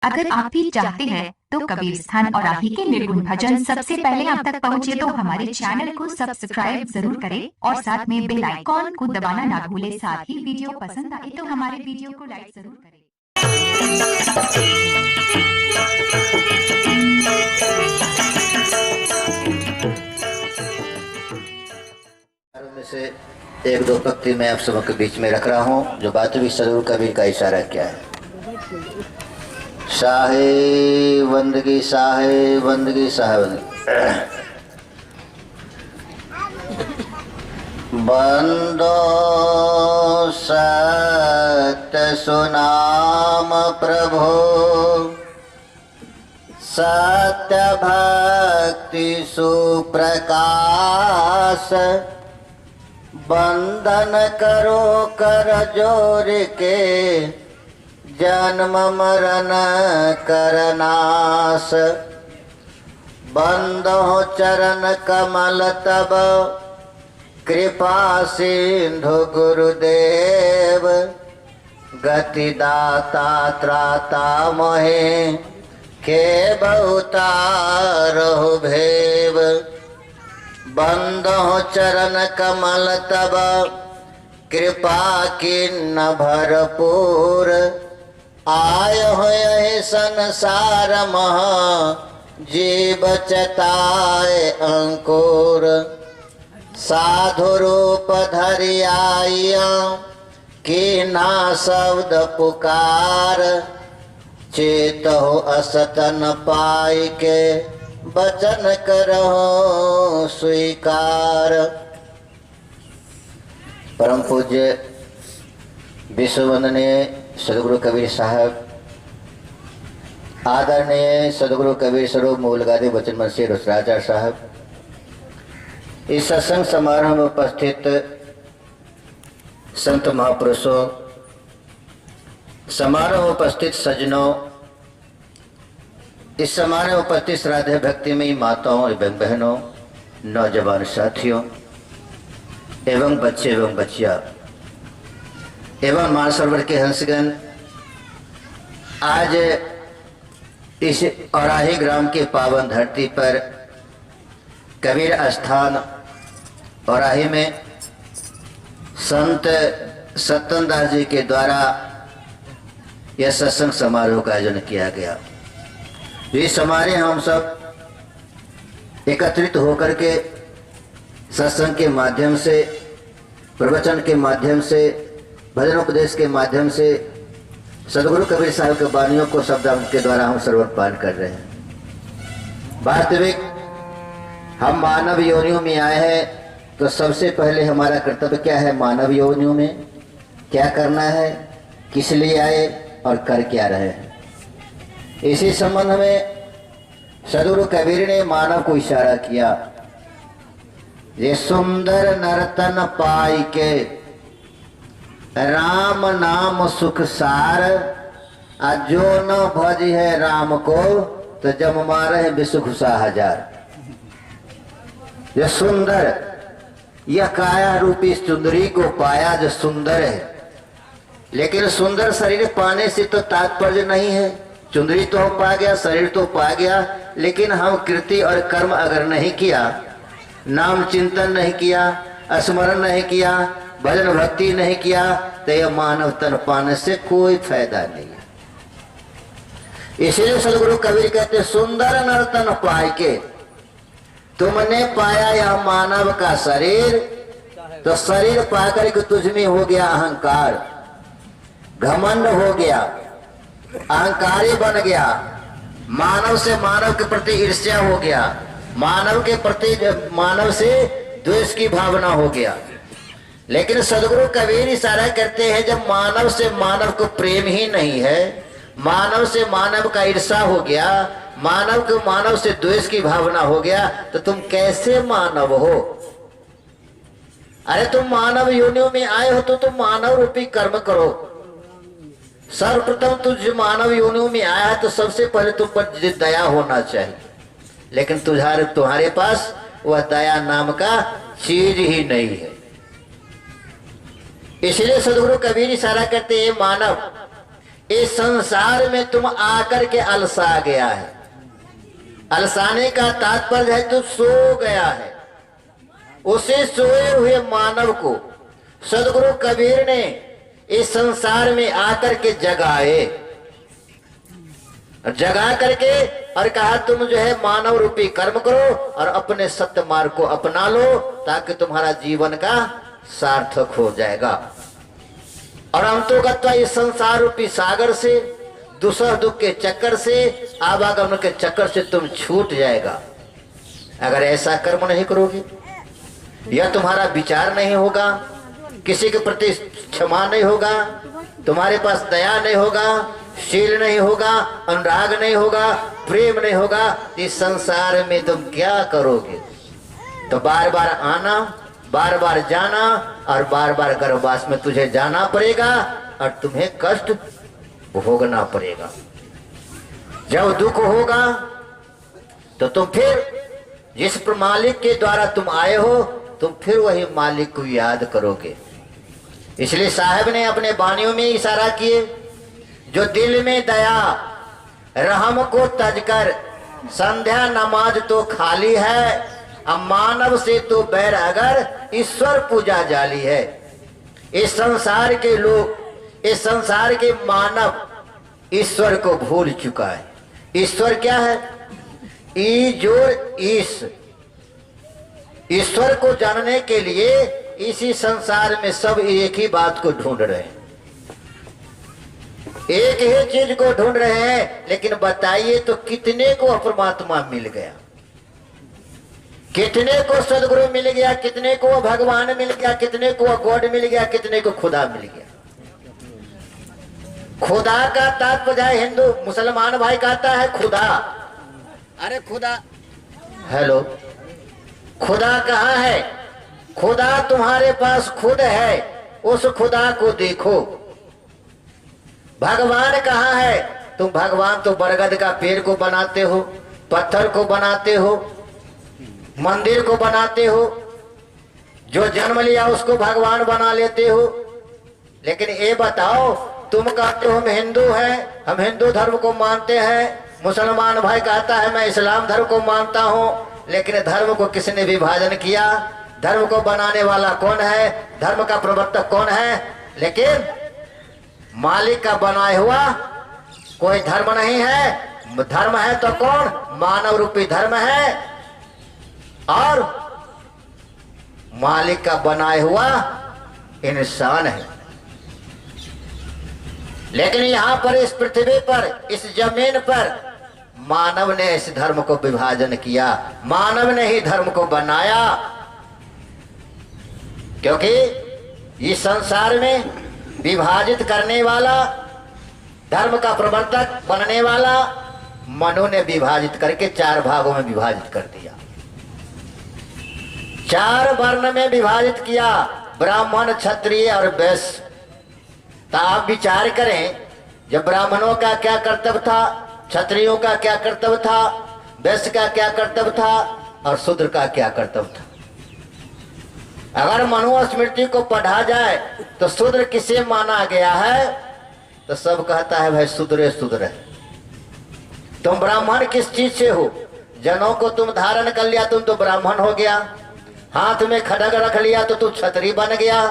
अगर आप भी चाहते हैं तो कबीर स्थान और आप ही के निर्गुण भजन सबसे पहले आप तक पहुंचे तो हमारे चैनल को सब्सक्राइब जरूर करें और साथ में बेल आइकॉन को दबाना ना भूलें। साथ ही वीडियो पसंद आए तो हमारे वीडियो को लाइक जरूर करें। में से एक दो पंक्ति मैं आप सबों के बीच में रख रहा हूँ जो वास्तविक सदगुरु कबीर का इशारा क्या है। साहे बंदगी साहे बंदगी साहे बंदो सत्य सुनाम प्रभो सत्य भक्ति सुप्रकाश बंधन करो कर जोर के जन्म मरण करनाश बंदो चरण कमल तब कृपा सिंधु गुरुदेव गति दाता त्राता मोहे के बहुतारो भेव बंदो चरण कमल तब कृपा किन्न भरपूर आय हो यही संसार मह जीव चताए अंकुर साधु रूप धरि आइया कि ना शब्द पुकार चेत हो असतन पाई के बचन करहो स्वीकार। परम पूज्य विश्ववंदनीय सदगुरु कबीर साहब, आदरणीय सदगुरु कबीर स्वरूप मूलगादी वचन मंत्री रुद्राचार्य साहब, इस सत्संग समारोह में उपस्थित संत महापुरुषों, समारोह में उपस्थित सज्जनों, इस समारोह में उपस्थित श्रद्धेय भक्तिमयी माताओं एवं बहनों, नौजवान साथियों एवं बच्चे एवं बच्चियां एवं मानसरोवर के हंसगण, आज इस औराही ग्राम के पावन धरती पर कबीर स्थान औराही में संत सत्यन दास जी के द्वारा यह सत्संग समारोह का आयोजन किया गया। इस समारोह हम सब एकत्रित होकर के सत्संग के माध्यम से, प्रवचन के माध्यम से, भजन उपदेश के माध्यम से सदगुरु कबीर साहब के वाणियों को शब्द के द्वारा हम श्रवण पान कर रहे हैं। वास्तविक हम मानव योनियों में आए हैं तो सबसे पहले हमारा कर्तव्य क्या है? मानव योनियों में क्या करना है, किस लिए आए और कर क्या रहे हैं। इसी संबंध में सदगुरु कबीर ने मानव को इशारा किया, ये सुंदर नर्तन पाई के राम नाम सुख सार, जो न भज है राम को तो जब मारे विश्व घुसा हजार। यह सुंदर, यह काया रूपी सुंदरी को पाया जो सुंदर है, लेकिन सुंदर शरीर पाने से तो तात्पर्य नहीं है। चुंदरी तो पा गया, शरीर तो पा गया, लेकिन हम कृति और कर्म अगर नहीं किया, नाम चिंतन नहीं किया, स्मरण नहीं किया, भजन भक्ति नहीं किया, तो यह मानव तन पाने से कोई फायदा नहीं है। इसलिए सदगुरु कबीर कहते सुंदर नर्तन पाए के, तुमने पाया यह मानव का शरीर, तो शरीर पाकर के तुझ में हो गया अहंकार, घमंड हो गया, अहंकारी बन गया, मानव से मानव के प्रति ईर्ष्या हो गया, मानव के प्रति मानव से द्वेष की भावना हो गया। लेकिन सदगुरु कबीर इशारा करते हैं जब मानव से मानव को प्रेम ही नहीं है, मानव से मानव का ईर्ष्या हो गया, मानव को मानव से द्वेष की भावना हो गया, तो तुम कैसे मानव हो? अरे तुम मानव योनियों में आए हो तो तुम मानव रूपी कर्म करो। सर्वप्रथम तुझ मानव योनियों में आया है तो सबसे पहले तुम पर दया होना चाहिए, लेकिन तुम्हारे पास वह दया नाम का चीज ही नहीं है। इसलिए सदगुरु कबीर इशारा करते हैं मानव इस संसार में तुम आकर के अलसा गया है। अलसाने का तात्पर्य है तो सो गया है। उसे सोए हुए मानव को सदगुरु कबीर ने इस संसार में आकर के जगाए, जगा करके और कहा तुम जो है मानव रूपी कर्म करो और अपने सत्य मार्ग को अपना लो, ताकि तुम्हारा जीवन का सार्थक हो जाएगा। और अंतोगत्वा इस संसार रूपी सागर से, दूसरा दुख के चक्कर से, आवागमन के चक्कर से तुम छूट जाएगा। अगर ऐसा कर्म नहीं करोगे, या तुम्हारा विचार नहीं होगा, किसी के प्रति क्षमा नहीं होगा, तुम्हारे पास दया नहीं होगा, शील नहीं होगा, अनुराग नहीं होगा, प्रेम नहीं होगा, इस संसार में तुम क्या करोगे? तो बार बार आना, बार बार जाना और बार बार गर्भवास में तुझे जाना पड़ेगा और तुम्हें कष्ट भोगना पड़ेगा। जब दुख होगा तो तुम फिर जिस मालिक के द्वारा तुम आए हो, तुम फिर वही मालिक को याद करोगे। इसलिए साहब ने अपने वाणियों में इशारा किए, जो दिल में दया रहम को तजकर, संध्या नमाज तो खाली है, अब मानव से तो बैर अगर ईश्वर पूजा जाली है। इस संसार के लोग, इस संसार के मानव ईश्वर को भूल चुका है। ईश्वर क्या है? ई जोड़ ईश। ईश्वर को जानने के लिए इसी संसार में सब एक ही बात को ढूंढ रहे हैं, एक ही चीज को ढूंढ रहे हैं। लेकिन बताइए तो कितने को परमात्मा मिल गया, कितने को सदगुरु मिल गया, कितने को भगवान मिल गया, कितने को गॉड मिल गया, कितने को खुदा मिल गया। खुदा का तात्पर्य हिंदू मुसलमान भाई कहता है खुदा। अरे खुदा, हेलो, खुदा कहाँ है? खुदा तुम्हारे पास खुद है, उस खुदा को देखो। भगवान कहाँ है? तुम भगवान तो बरगद का पेड़ को बनाते हो, पत्थर को बनाते हो, मंदिर को बनाते हो, जो जन्म लिया उसको भगवान बना लेते हो। लेकिन ये बताओ, तुम कहते हो हम हिंदू हैं, हम हिंदू धर्म को मानते हैं, मुसलमान भाई कहता है मैं इस्लाम धर्म को मानता हूं, लेकिन धर्म को किसने विभाजन किया? धर्म को बनाने वाला कौन है? धर्म का प्रवर्तक कौन है? लेकिन मालिक का बनाया हुआ कोई धर्म नहीं है। धर्म है तो कौन? मानव रूपी धर्म है, और मालिक का बनाया हुआ इंसान है। लेकिन यहां पर इस पृथ्वी पर, इस जमीन पर मानव ने इस धर्म को विभाजन किया, मानव ने ही धर्म को बनाया। क्योंकि इस संसार में विभाजित करने वाला, धर्म का प्रवर्तक बनने वाला मनु ने विभाजित करके 4 भागों में विभाजित कर दिया, 4 वर्ण में विभाजित किया, ब्राह्मण, क्षत्रिय और वैश्य। तो आप विचार करें, जब ब्राह्मणों का क्या कर्तव्य था, क्षत्रियों का क्या कर्तव्य था, वैश्य का क्या कर्तव्य था और शूद्र का क्या कर्तव्य था। अगर मनुस्मृति को पढ़ा जाए तो शूद्र किसे माना गया है? तो सब कहता है भाई शूद्र शूद्र है। तुम ब्राह्मण किस चीज से हो? जनों को तुम धारण कर लिया, तुम तो ब्राह्मण हो गया। हाथ में खड्ग रख लिया तो तुम क्षत्रिय बन गया।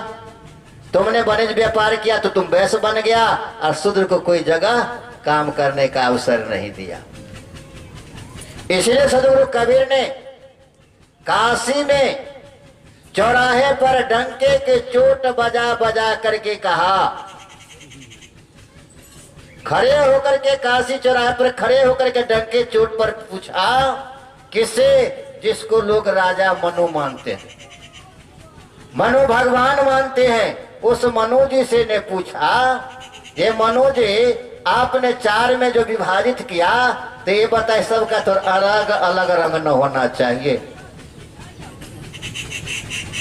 तुमने वाणिज्य व्यापार किया तो तुम वैश्य बन गया, और शूद्र को कोई जगह काम करने का अवसर नहीं दिया। इसलिए सदगुरु कबीर ने काशी में चौराहे पर डंके के चोट बजा बजा करके कहा, खड़े होकर के काशी चौराहे पर खड़े होकर के डंके चोट पर पूछा, किसे? जिसको लोग राजा मनु मानते हैं, मनु भगवान मानते हैं, उस मनु जी से ने पूछा, ये मनु जी आपने 4 में जो विभाजित किया, तो ये बताए सबका तो अलग अलग रंग न होना चाहिए,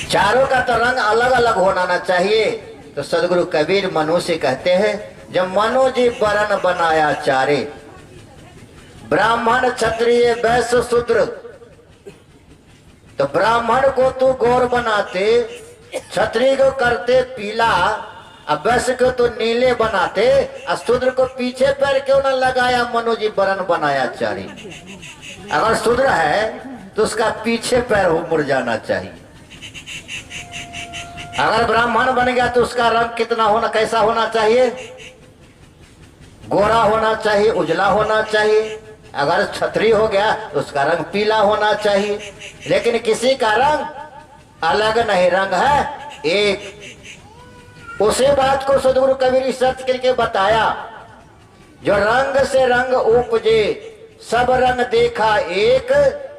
चारों का तो रंग अलग अलग होना चाहिए। तो सदगुरु कबीर मनु से कहते हैं, जब मनु जी वर्ण बनाया 4, ब्राह्मण, क्षत्रिय, वैश्य, शूद्र, तो ब्राह्मण को तू गौर बनाते, क्षत्रिय को करते पीला, अब वैश्य को तो नीले बनाते, शूद्र को पीछे पैर क्यों न लगाया, मनोजी वरण बनाया चारी। अगर शूद्र है तो उसका पीछे पैर मुड़ जाना चाहिए। अगर ब्राह्मण बन गया तो उसका रंग कितना होना, कैसा होना चाहिए? गोरा होना चाहिए, उजला होना चाहिए। अगर क्षत्रिय हो गया तो उसका रंग पीला होना चाहिए। लेकिन किसी का रंग अलग नहीं, रंग है एक। उसी बात को सदगुरु कबीर सत्य करके बताया, जो रंग से रंग उपजे सब रंग देखा एक,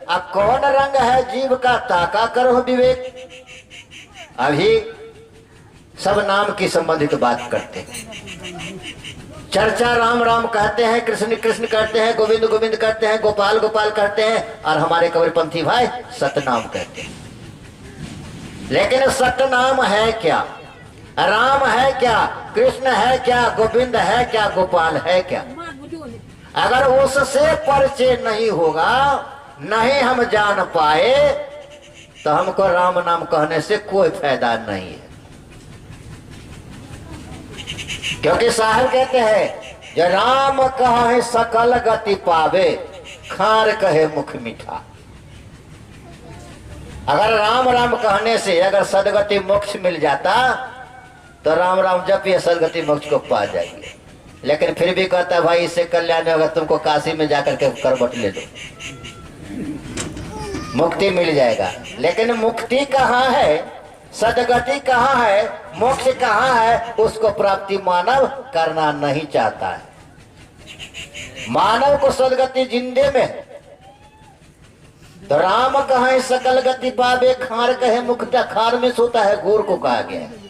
अब कौन रंग है जीव का ताका करो विवेक। अभी सब नाम की संबंधित बात करते हैं, चर्चा राम राम कहते हैं, कृष्ण कृष्ण कहते हैं, गोविंद गोविंद कहते हैं, गोपाल गोपाल कहते हैं, और हमारे कबीरपंथी भाई सतनाम कहते हैं। लेकिन सतनाम है क्या, राम है क्या, कृष्ण है क्या, गोविंद है क्या, गोपाल है क्या? अगर उससे परिचय नहीं होगा, नहीं हम जान पाए, तो हमको राम नाम कहने से कोई फायदा नहीं है। क्योंकि साहब कहते हैं, जो राम कहे सकल गति पावे, खार कहे मुख मीठा। अगर राम राम कहने से अगर सदगति मोक्ष मिल जाता तो राम राम जब ये सदगति मोक्ष को पा जाएंगे। लेकिन फिर भी कहता है, भाई इससे कल्याण होगा, तुमको काशी में जाकर के करवट ले लो, मुक्ति मिल जाएगा। लेकिन मुक्ति कहाँ है, सदगति कहाँ है, मोक्ष कहाँ है, उसको प्राप्ति मानव करना नहीं चाहता है। मानव को सदगति जिंदे में है। तो राम कहे सकल गति पावे, खार कहे मुखटा, खार में सोता है गुड़ को कहा गया है।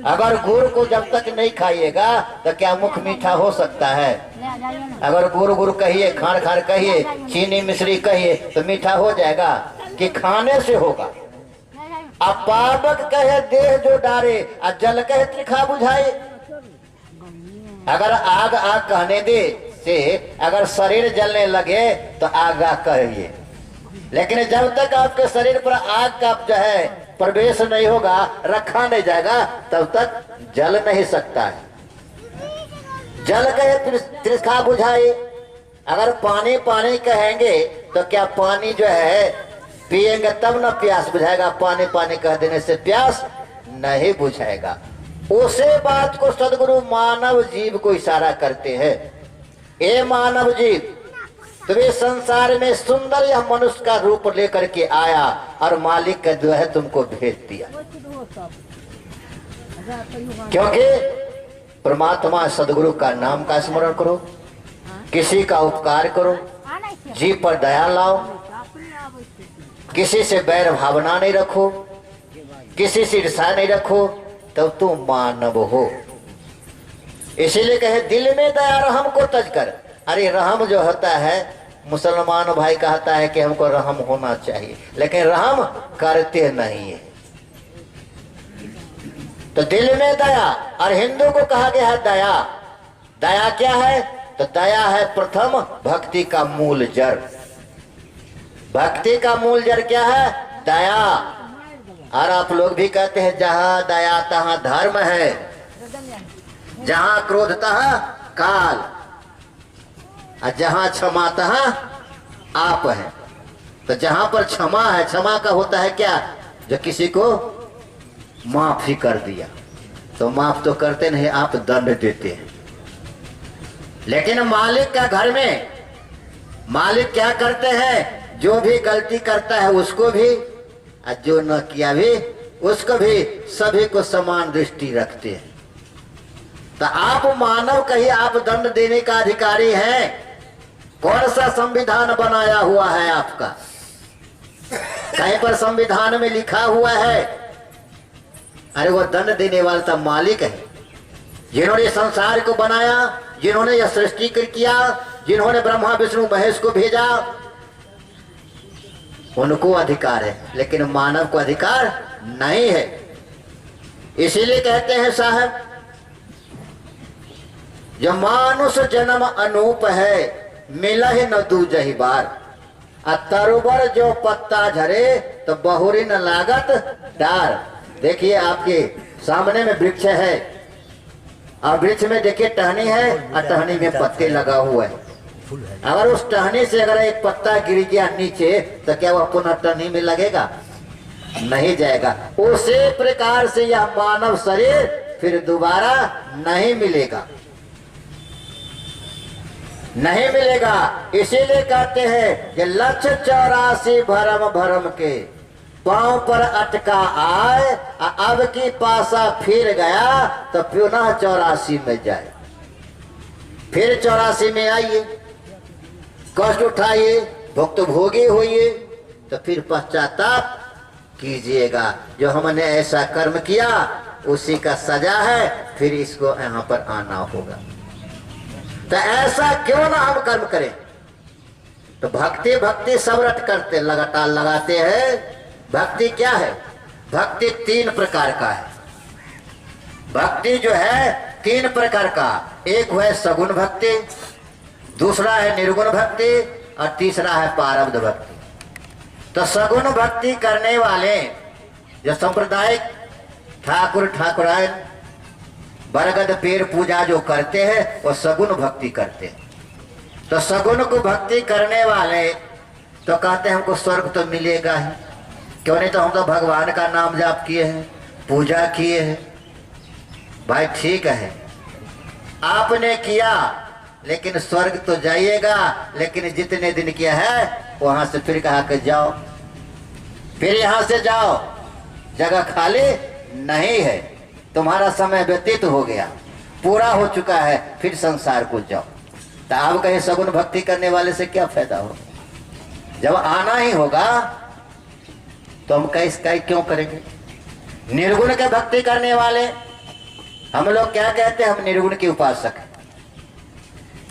अगर गुड़ को जब तक नहीं खाइएगा तो क्या मुख मीठा हो सकता है? अगर गुड़ गुड़ कहिए, खार खार कहिए, चीनी मिश्री कहिए तो मीठा हो जाएगा कि खाने से होगा। अब पावक कहे देह जो डारे, और जल कहे त्रिखा बुझाए। अगर आग आग कहने दे से अगर शरीर जलने लगे तो आग आग कहिए, लेकिन जब तक आपके शरीर पर आग का जो है प्रवेश नहीं होगा, रखा नहीं जाएगा, तब तक जल नहीं सकता है। जल कहे त्रिखा बुझाए। अगर पानी पानी कहेंगे तो क्या पानी जो है पिएंगे तब ना प्यास बुझाएगा, पानी पानी कह देने से प्यास नहीं बुझाएगा। उसे बात को सदगुरु मानव जीव को इशारा करते हैं। ए मानव जीव, तुम्हें संसार में सुंदर यह मनुष्य का रूप लेकर के आया और मालिक का जो है तुमको भेज दिया। क्योंकि परमात्मा सदगुरु का नाम का स्मरण करो, किसी का उपकार करो, जीव पर दया लाओ, किसी से बैर भावना नहीं रखो, किसी से ईर्ष्या नहीं रखो, तब तुम मानव हो। इसीलिए कहे दिल में दया रहम को तज कर। अरे रहम जो होता है, मुसलमान भाई कहता है कि हमको रहम होना चाहिए, लेकिन रहम करते नहीं है। तो दिल में दया, और हिंदू को कहा गया है दया। दया क्या है? तो दया है प्रथम भक्ति का मूल जड़। भक्ति का मूल जड़ क्या है? दया। और आप लोग भी कहते हैं जहां दया तहां धर्म है, जहां क्रोध तहां काल, और जहां क्षमा तहां आप है। तो जहां पर क्षमा है, क्षमा का होता है क्या? जो किसी को माफ ही कर दिया, तो माफ तो करते नहीं, आप दंड देते हैं। लेकिन मालिक का घर में मालिक क्या करते हैं? जो भी गलती करता है उसको भी, और जो न किया भी उसको भी, सभी को समान दृष्टि रखते हैं। तो आप मानव कहीं आप दंड देने का अधिकारी हैं? कौन सा संविधान बनाया हुआ है आपका? कहीं पर संविधान में लिखा हुआ है? अरे वो दंड देने वाला तो मालिक है, जिन्होंने संसार को बनाया, जिन्होंने यह सृष्टि किया, जिन्होंने ब्रह्मा विष्णु महेश को भेजा, उनको अधिकार है, लेकिन मानव को अधिकार नहीं है। इसीलिए कहते हैं साहब, जो मानुष जन्म अनूप है, मिला ही न दूजही बार। तरुबर जो पत्ता झरे, तो बहुरी न लागत डार। देखिए आपके सामने में वृक्ष है, और वृक्ष में देखिए टहनी है और टहनी में पत्ते लगा हुआ है। अगर उस टहनी से अगर एक पत्ता गिर गया नीचे तो क्या वह पुनः टहनी में लगेगा? नहीं जाएगा। उसी प्रकार से यह मानव शरीर फिर दोबारा नहीं मिलेगा, नहीं मिलेगा। इसीलिए कहते हैं कि लक्ष्य 84 भरम भरम के पांव पर अटका आए, अब की पासा फिर गया तो पुनः 84 में जाए। फिर 84 में आइए, कष्ट उठाइए, भुक्त भोगी होइए, तो फिर पश्चाताप कीजिएगा। जो हमने ऐसा कर्म किया उसी का सजा है, फिर इसको यहाँ पर आना होगा। तो ऐसा क्यों ना हम कर्म करें? तो भक्ति भक्ति सब रट करते लगातार लगाते हैं। भक्ति क्या है? भक्ति 3 प्रकार का है। भक्ति जो है 3 प्रकार का, एक है सगुण भक्ति, दूसरा है निर्गुण भक्ति और तीसरा है पारब्ध भक्ति। तो सगुण भक्ति करने वाले जो सांप्रदायिक ठाकुर ठाकुरायन बरगद पेड़ पूजा जो करते हैं वो सगुण भक्ति करते हैं। तो सगुण को भक्ति करने वाले तो कहते हैं हमको स्वर्ग तो मिलेगा ही, क्यों नहीं तो हम तो भगवान का नाम जाप किए हैं, पूजा किए हैं। भाई ठीक है, आपने किया, लेकिन स्वर्ग तो जाइएगा, लेकिन जितने दिन किया है वहां से फिर कहा कि जाओ, फिर यहां से जाओ, जगह खाली नहीं है, तुम्हारा समय व्यतीत हो गया, पूरा हो चुका है, फिर संसार को जाओ। तो आप कहीं सगुण भक्ति करने वाले से क्या फायदा हो? जब आना ही होगा तो हम कहीं क्यों करेंगे? निर्गुण के भक्ति करने वाले हम लोग क्या कहते हैं? हम निर्गुण के उपासक हैं।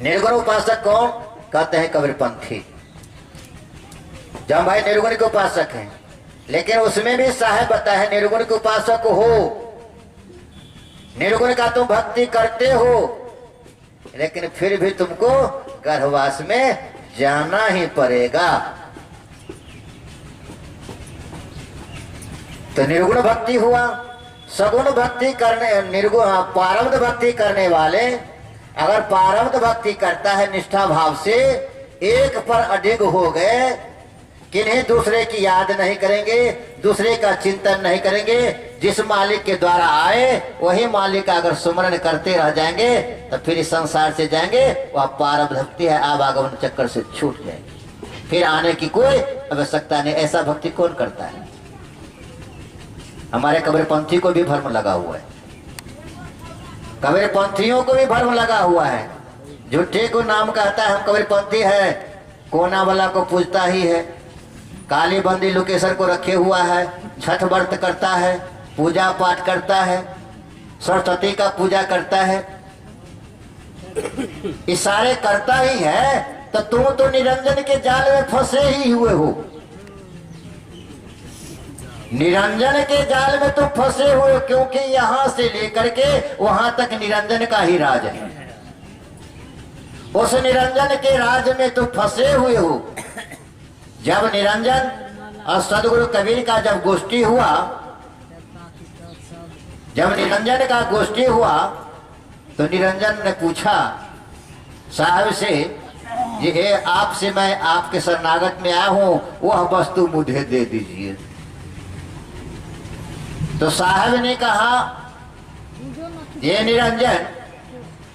निर्गुण उपासक कौन? कहते हैं कबीरपंथी। जब भाई निर्गुण के उपासक हैं, लेकिन उसमें भी साहेब बताया है निर्गुण के उपासक हो, निर्गुण का तुम भक्ति करते हो, लेकिन फिर भी तुमको गर्भवास में जाना ही पड़ेगा। तो निर्गुण भक्ति हुआ। सगुण भक्ति करने निर्गुण पारब्ध भक्ति करने वाले अगर पारब्ध भक्ति करता है निष्ठा भाव से, एक पर अडिग हो गए, किन्हीं दूसरे की याद नहीं करेंगे, दूसरे का चिंतन नहीं करेंगे, जिस मालिक के द्वारा आए वही मालिक का अगर सुमरण करते रह जाएंगे तो फिर इस संसार से जाएंगे, वह पारब्ध भक्ति है, आवागमन चक्कर से छूट जाएंगे, फिर आने की कोई आवश्यकता नहीं। ऐसा भक्ति कौन करता है? हमारे कबीरपंथी को भी भ्रम लगा हुआ है, कबीरपंथियों को भी भ्रम लगा हुआ है। झूठे को नाम कहता है हम कबीरपंथी है, कोना वाला को पूजता ही है, काली बंदी लोकेश्वर को रखे हुआ है, छठ व्रत करता है, पूजा पाठ करता है, सरस्वती का पूजा करता है, ये सारे करता ही है। तो तुम तो निरंजन के जाल में फंसे ही हुए हो, निरंजन के जाल में तुम फंसे हुए हो, क्योंकि यहां से लेकर के वहां तक निरंजन का ही राज है। उस निरंजन के राज में तुम फंसे हुए हो। जब निरंजन और सदगुरु कबीर का जब गोष्ठी हुआ, जब निरंजन का गोष्ठी हुआ तो निरंजन ने पूछा साहब से, ये आपसे मैं आपके शरणागत में आया हूं, वह वस्तु मुझे दे दीजिए। तो साहब ने कहा, ये निरंजन,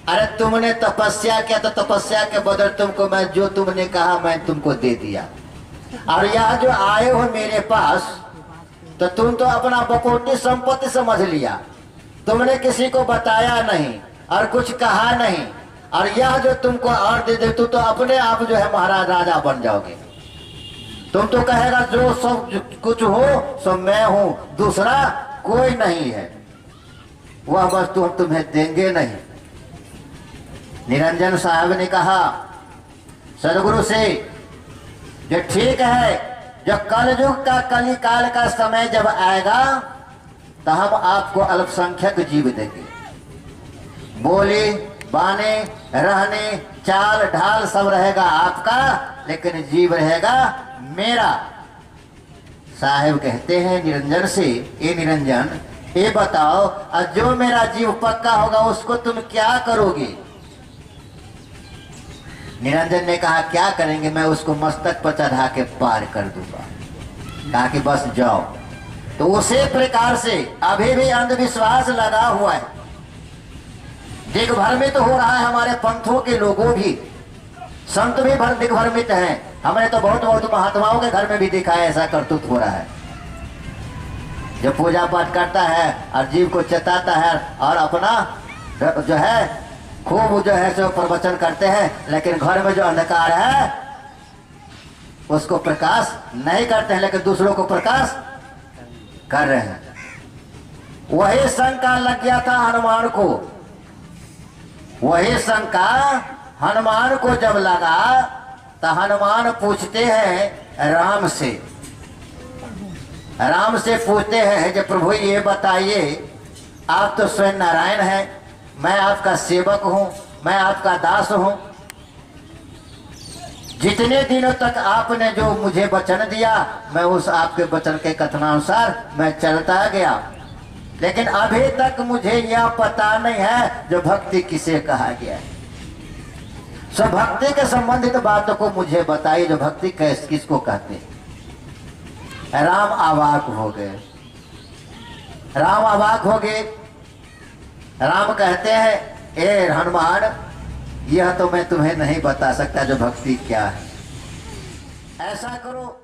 अरे तुमने तपस्या किया तो तपस्या के बदल तुमको मैं जो तुमने कहा मैं तुमको दे दिया, और यह जो आए हो मेरे पास तो तुम तो अपना बकोटी संपत्ति समझ लिया, तुमने किसी को बताया नहीं और कुछ कहा नहीं, और यह जो तुमको और दे दे तो अपने आप जो है महाराज राजा बन जाओगे। तुम तो कहेगा जो सब कुछ हो सो मैं हूं, दूसरा कोई नहीं है, वह वस्तु हम तुम्हें देंगे नहीं। निरंजन साहब ने कहा सदगुरु से, जो ठीक है, जो कलयुग का कली काल का समय जब आएगा तो हम आपको अल्पसंख्यक जीव देंगे, बोले बाने रहने चाल ढाल सब रहेगा आपका, लेकिन जीव रहेगा मेरा। साहेब कहते हैं निरंजन से, ये निरंजन ये बताओ, और जो मेरा जीव पक्का होगा उसको तुम क्या करोगे? निरंजन ने कहा क्या करेंगे, मैं उसको मस्तक पर चढ़ा के पार कर दूंगा। कहा कि बस जाओ। तो उसी प्रकार से अभी भी अंधविश्वास लगा हुआ है, दिग्भ्रमित हो रहा है। हमारे पंथों के लोगों भी, संत भी दिग्भ्रमित हैं। हमने तो बहुत बहुत महात्माओं के घर में भी देखा है ऐसा करतूत हो रहा है। जो पूजा पाठ करता है और जीव को चेताता है और अपना जो है खूब जो है सो प्रवचन करते हैं, लेकिन घर में जो अंधकार है उसको प्रकाश नहीं करते हैं, लेकिन दूसरों को प्रकाश कर रहे हैं। वही शंका लग गया था हनुमान को। वही शंका हनुमान को जब लगा तो हनुमान पूछते हैं राम से। राम से पूछते हैं कि प्रभु ये बताइए, आप तो स्वयं नारायण हैं, मैं आपका सेवक हूं, मैं आपका दास हूं। जितने दिनों तक आपने जो मुझे वचन दिया, मैं उस आपके वचन के कथनानुसार मैं चलता गया, लेकिन अभी तक मुझे यह पता नहीं है जो भक्ति किसे कहा गया है। सो भक्ति के संबंधित बातों को मुझे बताइए, जो भक्ति किसको कहते हैं। राम अवाक हो गए। राम अवाक हो गए। राम कहते हैं, ए हनुमान, यह तो मैं तुम्हें नहीं बता सकता जो भक्ति क्या है। ऐसा करो